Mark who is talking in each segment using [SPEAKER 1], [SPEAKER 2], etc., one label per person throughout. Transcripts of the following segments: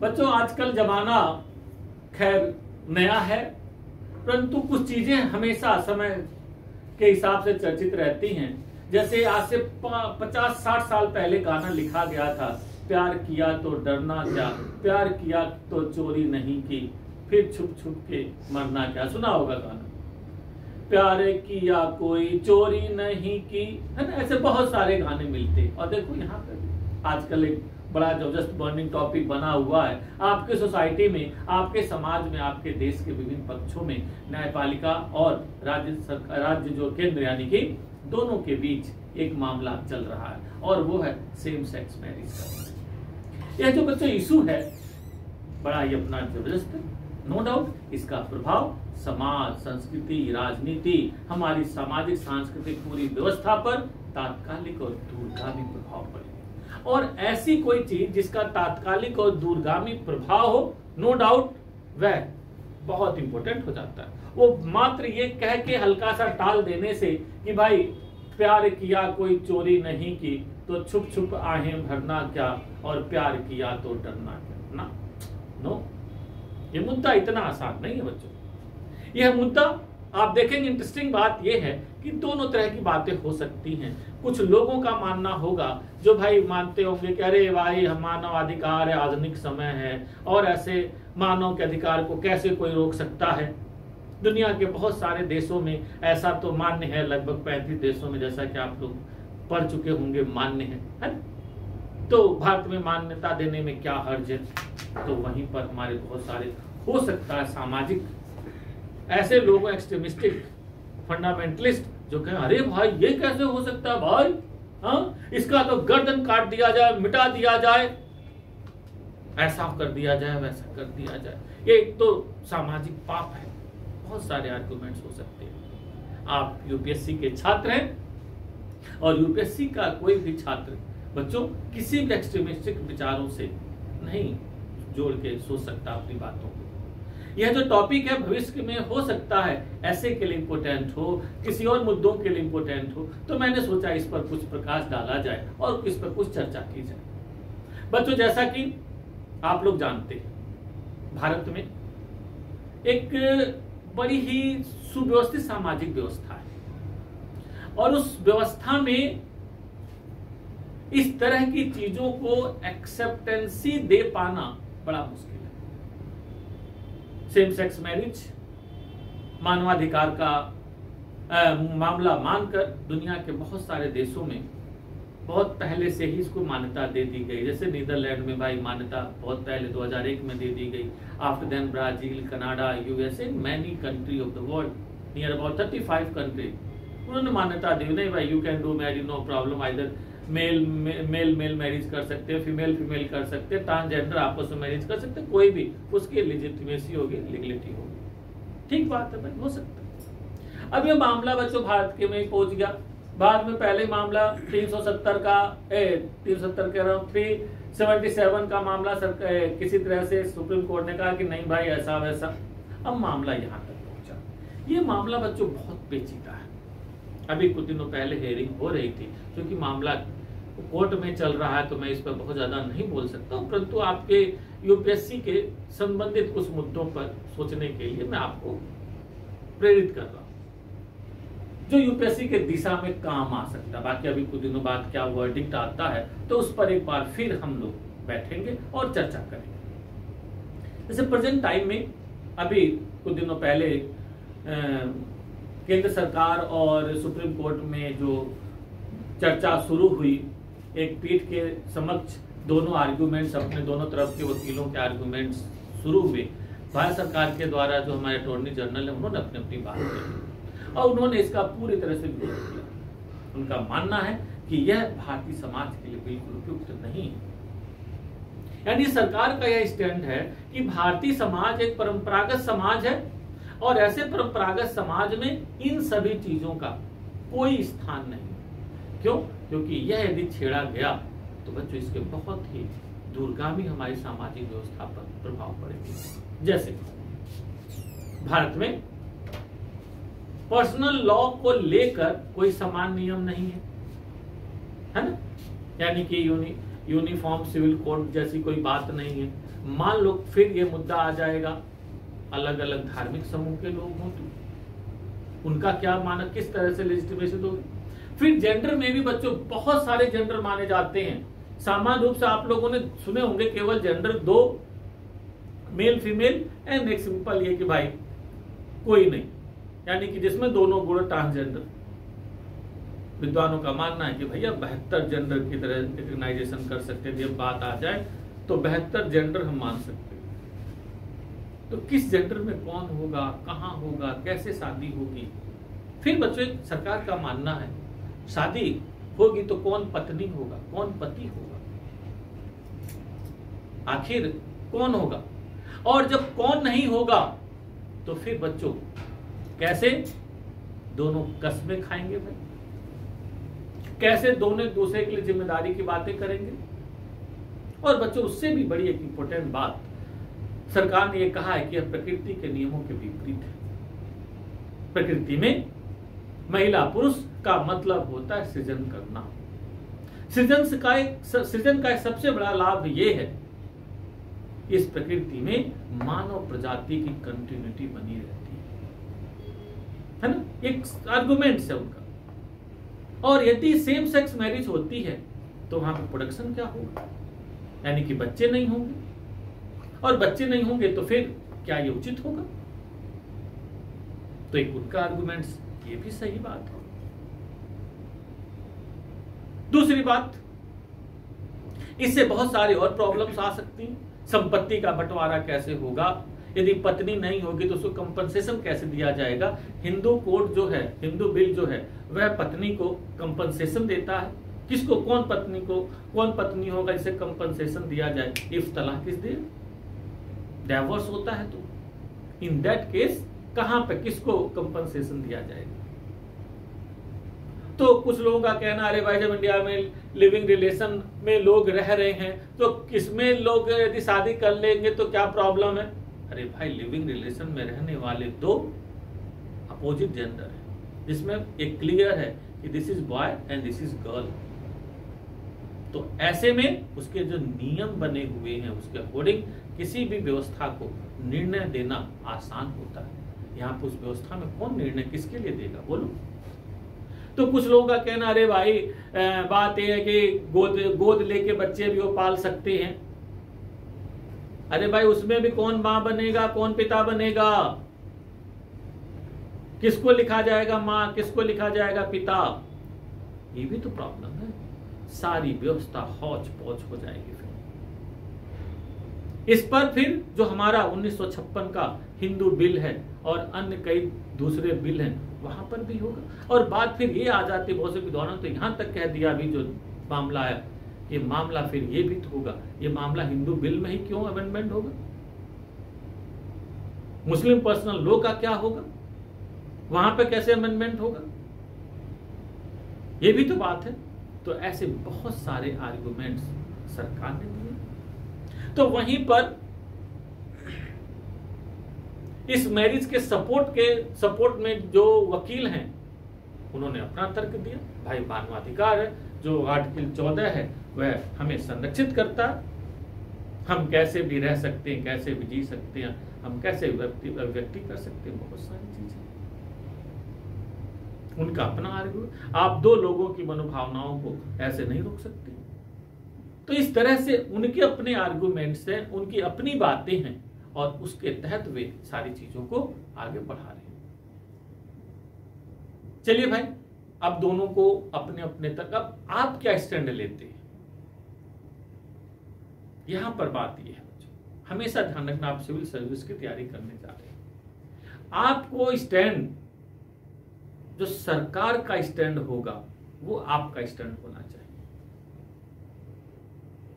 [SPEAKER 1] बच्चों आजकल जमाना खैर नया है, परंतु कुछ चीजें हमेशा समय के हिसाब से चर्चित रहती हैं। जैसे आज से 50-60 साल पहले गाना लिखा गया था, प्यार किया तो डरना क्या, प्यार किया तो चोरी नहीं की, फिर छुप छुप के मरना क्या। सुना होगा गाना, प्यार किया कोई चोरी नहीं की, है ना। ऐसे बहुत सारे गाने मिलते। और देखो यहाँ पर आजकल एक बड़ा जबरदस्त बर्निंग टॉपिक बना हुआ है आपके सोसाइटी में, आपके समाज में, आपके देश के विभिन्न पक्षों में न्यायपालिका और राज्य जो केंद्र यानी कि दोनों के बीच एक मामला चल रहा है, और वो है सेम सेक्स मैरिज का। यह जो बच्चों इशू है बड़ा ही अपना जबरदस्त है, नो डाउट। इसका प्रभाव समाज, संस्कृति, राजनीति, हमारी सामाजिक सांस्कृतिक पूरी व्यवस्था पर तात्कालिक और दूरगामी प्रभाव पड़ेगा। और ऐसी कोई चीज जिसका तात्कालिक और दूरगामी प्रभाव हो, नो डाउट वह बहुत इंपॉर्टेंट हो जाता है। वो मात्र ये कह के हल्का सा टाल देने से कि भाई प्यार किया कोई चोरी नहीं की, तो छुप छुप आहें भरना क्या, और प्यार किया तो डरना क्या, ना, नो। ये मुद्दा इतना आसान नहीं है बच्चों। यह मुद्दा आप देखेंगे, इंटरेस्टिंग बात यह है कि दोनों तरह की बातें हो सकती हैं। कुछ लोगों का मानना होगा जो भाई मानते होंगे कि अरे भाई हम मानव अधिकार है, आधुनिक समय है, और ऐसे मानव के अधिकार को कैसे कोई रोक सकता है। दुनिया के बहुत सारे देशों में ऐसा तो मान्य है, लगभग 35 देशों में, जैसा कि आप लोग पढ़ चुके होंगे, मान्य है। तो भारत में मान्यता देने में क्या हर्ज है। तो वहीं पर हमारे बहुत सारे हो सकता है सामाजिक ऐसे लोग, एक्सट्रीमिस्टिक फंडामेंटलिस्ट, जो कहें अरे भाई ये कैसे हो सकता है भाई, हाँ इसका तो गर्दन काट दिया जाए, मिटा दिया जाए, ऐसा कर दिया जाए, वैसा कर दिया जाए। ये एक तो सामाजिक पाप है। बहुत सारे आर्गुमेंट्स हो सकते हैं। आप यूपीएससी के छात्र हैं, और यूपीएससी का कोई भी छात्र बच्चों किसी भी एक्सट्रीमिस्टिक विचारों से नहीं जोड़ के सोच सकता अपनी बातों को। यह जो टॉपिक है भविष्य में हो सकता है ऐसे के लिए इम्पोर्टेंट हो, किसी और मुद्दों के लिए इम्पोर्टेंट हो, तो मैंने सोचा इस पर कुछ प्रकाश डाला जाए और इस पर कुछ चर्चा की जाए। बच्चों जैसा कि आप लोग जानते हैं, भारत में एक बड़ी ही सुव्यवस्थित सामाजिक व्यवस्था है, और उस व्यवस्था में इस तरह की चीजों को एक्सेप्टेंसी दे पाना बड़ा मुश्किल है। सेम सेक्स मैरिज मानवाधिकार का मामला मानकर दुनिया के बहुत सारे देशों में बहुत पहले से ही इसको मान्यता दे दी गई। जैसे नीदरलैंड में भाई मान्यता बहुत पहले 2001 में दे दी गई। After then Brazil, Canada, USA, many country of the world, near about 35 country, उन्होंने मान्यता दी नहीं भाई you can do marriage, no problem. Either male marriage कर सकते हैं, फीमेल कर सकते हैं, ट्रांसजेंडर आपस में मैरिज कर सकते हैं, कोई भी उसकी लेजिटिमेसी होगी, लीगलिटी होगी। ठीक बात है भाई, हो सकता है। अब ये मामला बच्चों भारत के में पहुंच गया। बाद में पहले मामला 370 का 370 कह रहा हूँ 377 का मामला किसी तरह से सुप्रीम कोर्ट ने कहा कि नहीं भाई ऐसा वैसा। अब मामला यहाँ तक पहुंचा। ये मामला बच्चों बहुत पेचीदा है। अभी कुछ दिनों पहले हेयरिंग हो रही थी, क्योंकि मामला कोर्ट में चल रहा है तो मैं इस पर बहुत ज्यादा नहीं बोल सकता हूँ, परंतु आपके यूपीएससी के संबंधित कुछ मुद्दों पर सोचने के लिए मैं आपको प्रेरित कर रहा हूँ, जो यूपीएससी के दिशा में काम आ सकता है। बाकी अभी कुछ दिनों बाद क्या वर्डिक्ट आता है तो उस पर एक बार फिर हम लोग बैठेंगे और चर्चा करेंगे। जैसे प्रेजेंट टाइम में अभी कुछ दिनों पहले केंद्र सरकार और सुप्रीम कोर्ट में जो चर्चा शुरू हुई, एक पीठ के समक्ष दोनों आर्गुमेंट्स, अपने दोनों तरफ के वकीलों के आर्गुमेंट्स शुरू हुए। भारत सरकार के द्वारा जो हमारे अटॉर्नी जनरल है उन्होंने अपनी बात कही और उन्होंने इसका पूरी तरह से विरोध किया। उनका मानना है कि यह भारतीय समाज के लिए बिल्कुल उपयुक्त नहीं है। यानी सरकार का यह स्टैंड है कि भारतीय समाज एक परंपरागत समाज है और ऐसे परंपरागत समाज में इन सभी चीजों का कोई स्थान नहीं। क्यों? क्योंकि यह यदि छेड़ा गया तो बच्चों इसके बहुत ही दूरगामी हमारी सामाजिक व्यवस्था पर प्रभाव पड़ेगा। जैसे भारत में पर्सनल लॉ को लेकर कोई समान नियम नहीं है ना, यानी कि यूनिफॉर्म सिविल कोड जैसी कोई बात नहीं है। मान लो फिर ये मुद्दा आ जाएगा, अलग अलग धार्मिक समूह के लोग हों तो उनका क्या मानक, किस तरह से लेजिटिमेशन होगी। फिर जेंडर में भी बच्चों बहुत सारे जेंडर माने जाते हैं। सामान्य रूप से आप लोगों ने सुने होंगे केवल जेंडर 2, मेल फीमेल एंड एक सिंपल ये कि भाई कोई नहीं, यानी कि जिसमें दोनों गुण ट्रांसजेंडर। विद्वानों का मानना है कि भैया 72 जेंडर की तरह रिकग्नाइजेशन कर सकते हैं, जब बात आ जाए तो 72 जेंडर हम मान सकते हैं। तो किस जेंडर में कौन होगा, कहां होगा, कैसे शादी होगी। फिर बच्चों सरकार का मानना है शादी होगी तो कौन पत्नी होगा, कौन पति होगा, आखिर कौन होगा। और जब कौन नहीं होगा तो फिर बच्चों कैसे दोनों कस्में खाएंगे भाई, कैसे दोनों एक दूसरे के लिए जिम्मेदारी की बातें करेंगे। और बच्चों उससे भी बड़ी एक इंपॉर्टेंट बात सरकार ने यह कहा है कि यह प्रकृति के नियमों के विपरीत है। प्रकृति में महिला पुरुष का मतलब होता है सृजन करना। सृजन का एक सबसे बड़ा लाभ यह है, इस प्रकृति में मानव प्रजाति की कंटिन्यूटी बनी रहती है ना, एक आर्गुमेंट है उनका। और यदि सेम सेक्स मैरिज होती है तो वहां पर प्रोडक्शन क्या होगा, यानी कि बच्चे नहीं होंगे। और बच्चे नहीं होंगे तो फिर क्या ये उचित होगा। तो एक उनका आर्गुमेंट्स, ये भी सही बात है। दूसरी बात, इससे बहुत सारी और प्रॉब्लम्स आ सकती हैं। संपत्ति का बंटवारा कैसे होगा, यदि पत्नी नहीं होगी तो उसको कंपनसेशन कैसे दिया जाएगा। हिंदू कोड जो है, हिंदू बिल जो है, वह पत्नी को कंपनसेशन देता है। किसको, कौन पत्नी को, कौन पत्नी होगा जिसे कंपनसेशन दिया जाए। इफ तलाक इज देयर, डाइवोर्स होता है तो इन दैट केस कहां पे किसको कंपनसेशन दिया जाएगा। तो कुछ लोगों का कहना, अरे भाई जब इंडिया में लिविंग रिलेशन में लोग रह रहे हैं तो किसमें लोग यदि शादी कर लेंगे तो क्या प्रॉब्लम है। अरे भाई लिविंग रिलेशन में रहने वाले दो अपोजिट जेंडर है, जिसमें एक क्लियर है कि this is boy and this is girl. तो ऐसे में उसके जो नियम बने हुए हैं उसके अकॉर्डिंग किसी भी व्यवस्था को निर्णय देना आसान होता है। यहाँ पर उस व्यवस्था में कौन निर्णय किसके लिए देगा, बोलो। तो कुछ लोगों का कहना, अरे भाई बात यह है कि गोद लेके बच्चे भी वो पाल सकते हैं। अरे भाई उसमें भी कौन मां बनेगा, कौन पिता बनेगा, किसको लिखा जाएगा मां, किसको लिखा जाएगा पिता, ये भी तो प्रॉब्लम है। सारी व्यवस्था हौच पौच हो जाएगी। फिर इस पर फिर जो हमारा 1956 का हिंदू बिल है और अन्य कई दूसरे बिल हैं वहां पर भी होगा। और बात फिर ये आ जाती, बहुत से विद्वानों तो यहां तक कह दिया अभी जो मामला है, ये मामला फिर ये भी तो होगा, ये मामला हिंदू बिल में ही क्यों अमेंडमेंट होगा, मुस्लिम पर्सनल लॉ का क्या होगा, वहां पे कैसे अमेंडमेंट होगा, ये भी तो बात है। तो ऐसे बहुत सारे आर्गुमेंट्स सरकार ने दिए। तो वहीं पर इस मैरिज के सपोर्ट में जो वकील हैं उन्होंने अपना तर्क दिया, भाई मानवाधिकार है, जो आर्टिकल 14 है वह हमें संरक्षित करता है, हम कैसे भी रह सकते हैं, कैसे भी जी सकते हैं, हम कैसे व्यक्ति कर सकते हैं, बहुत सारी चीजें। उनका अपना आर्गुमेंट, आप दो लोगों की मनोभावनाओं को ऐसे नहीं रोक सकते। तो इस तरह से उनके अपने आर्गुमेंट्स हैं, उनकी अपनी बातें हैं और उसके तहत वे सारी चीजों को आगे बढ़ा रहे हैं। चलिए भाई, अब दोनों को अपने अपने तक, अब आप क्या स्टैंड लेते हैं, यहां पर बात यह है बच्चों, हमेशा ध्यान रखना, आप सिविल सर्विस की तैयारी करने जा रहे हैं, आपको स्टैंड जो सरकार का स्टैंड होगा वो आपका स्टैंड होना चाहिए।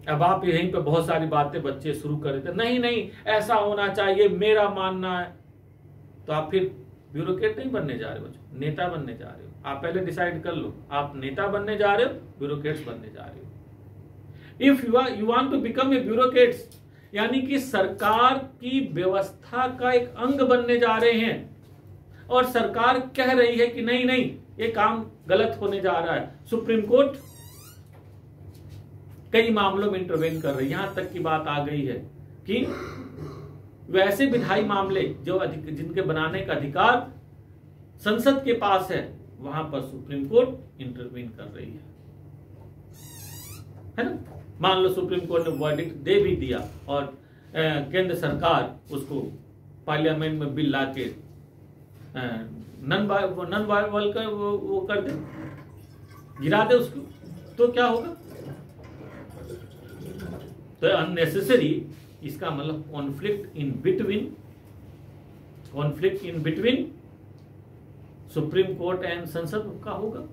[SPEAKER 1] अब आप यहीं पे बहुत सारी बातें बच्चे शुरू कर देते, नहीं नहीं ऐसा होना चाहिए, मेरा मानना है, तो आप फिर ब्यूरोक्रेट नहीं बनने जा रहे हो बच्चों, नेता बनने जा रहे हो। आप पहले डिसाइड कर लो, आप नेता बनने जा रहे हो, ब्यूरोक्रेट्स बनने जा रहे हो। If you want to become a bureaucrats, यानी कि सरकार की व्यवस्था का एक अंग बनने जा रहे हैं और सरकार कह रही है कि नहीं नहीं ये काम गलत होने जा रहा है, सुप्रीम कोर्ट कई मामलों में इंटरवेन कर रही है, यहां तक की बात आ गई है कि वैसे विधायी मामले जो जिनके बनाने का अधिकार संसद के पास है, वहां पर सुप्रीम कोर्ट इंटरवीन कर रही है ना। मान लो सुप्रीम कोर्ट ने वर्डिक्ट दे भी दिया और केंद्र सरकार उसको पार्लियामेंट में बिल लाके नन वायबल का वो कर दे, गिरा दे उसको, तो क्या होगा? तो अननेसेसरी, इसका मतलब conflict in between supreme court and संसद का होगा।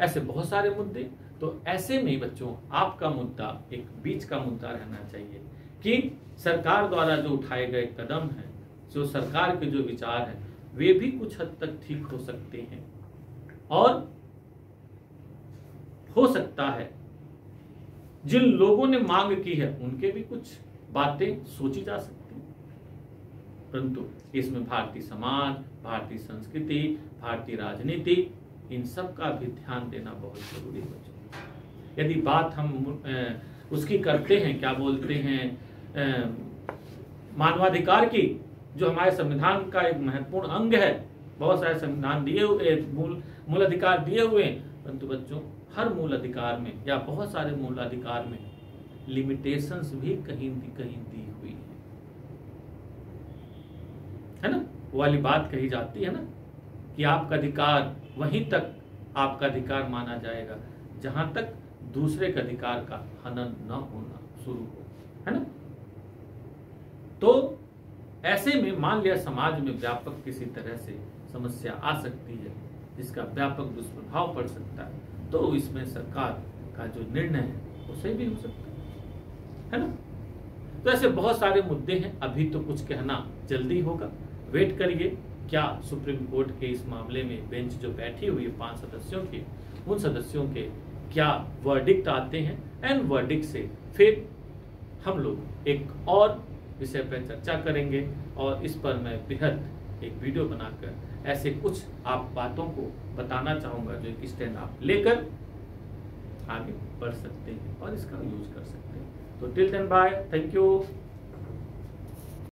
[SPEAKER 1] ऐसे बहुत सारे मुद्दे। तो ऐसे में बच्चों आपका मुद्दा एक बीच का मुद्दा रहना चाहिए कि सरकार द्वारा जो उठाए गए कदम हैं, जो सरकार के जो विचार हैं, वे भी कुछ हद तक ठीक हो सकते हैं और हो सकता है जिन लोगों ने मांग की है उनके भी कुछ बातें सोची जा सकती हैं, परंतु इसमें भारतीय समाज, भारतीय संस्कृति, भारतीय राजनीति, इन सब का भी ध्यान देना बहुत जरूरी है बच्चों। यदि बात हम उसकी करते हैं, क्या बोलते हैं, मानवाधिकार की, जो हमारे संविधान का एक महत्वपूर्ण अंग है, बहुत सारे संविधान दिए हुए, मूल अधिकार दिए हुए हैं, परंतु बच्चों हर मूल अधिकार में या बहुत सारे मूल अधिकार में लिमिटेशंस भी कहीं दी हुई है ना। वो वाली बात कही जाती है ना कि आपका अधिकार वहीं तक आपका अधिकार माना जाएगा जहां तक दूसरे के अधिकार का हनन न होना शुरू हो, है ना। तो ऐसे में मान लिया समाज में व्यापक किसी तरह से समस्या आ सकती है जिसका व्यापक दुष्प्रभाव पड़ सकता है, तो इसमें सरकार का जो निर्णय है वो सही भी हो सकता है ना। तो ऐसे बहुत सारे मुद्दे हैं, अभी तो कुछ कहना जल्दी होगा, वेट करिए क्या सुप्रीम कोर्ट के इस मामले में बेंच जो बैठी हुई है 5 सदस्यों की, उन सदस्यों के क्या वर्डिक्ट आते हैं, एंड वर्डिक्ट से फिर हम लोग एक और विषय पर चर्चा करेंगे और इस पर मैं बेहद एक वीडियो बनाकर ऐसे कुछ आप बातों को बताना चाहूंगा जो एक स्टैंड आप लेकर आगे बढ़ सकते हैं और इसका यूज कर सकते हैं। तो till then bye, thank you.